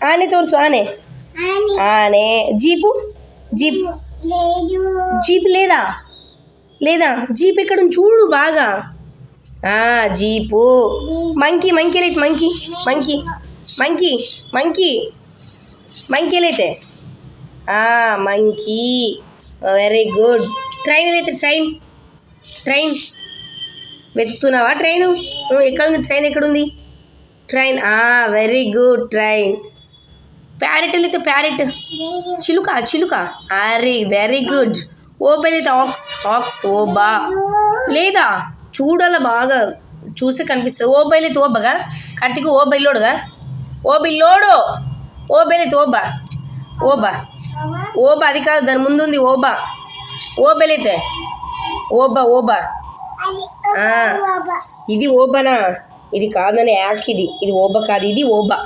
ఆనే తోర్సు ఆనే ఆనే జీపు జీప్ జీప్ లేదా లేదా జీప్ ఎక్కడ చూడు బాగా జీపు మంకీ మంకీ లేదు monkey monkey monkey monkey monkey లేతే మంకీ వెరీ గుడ్ ట్రైన్ అయితే ట్రైన్ ట్రైన్ వెతుకుతున్నావా ట్రైను ఎక్కడుంది ట్రైన్ ఎక్కడుంది train very good train parrot అయితే ప్యారెట్ చిలుక చిలుక అరే వెరీ గుడ్ ఓబెల్ అయితే ఆక్స్ ఆక్స్ ఓబా లేదా చూడాల బాగా చూస్తే కనిపిస్తుంది ఓబెల్ అయితే ఓబగా కార్తీక్ ఓ బెల్లోడుగా ఓ బిల్లోడు ఓబెల్ అయితే ఓబా ఓబా ఓబా అది కాదు దాని ముందు ఉంది ఓబా ఓబెల్ అయితే ఓబా ఓబా ఇది ఓబానా ఇది కాదని యాక్ ఇది ఓబా కాదు ఇది ఓబా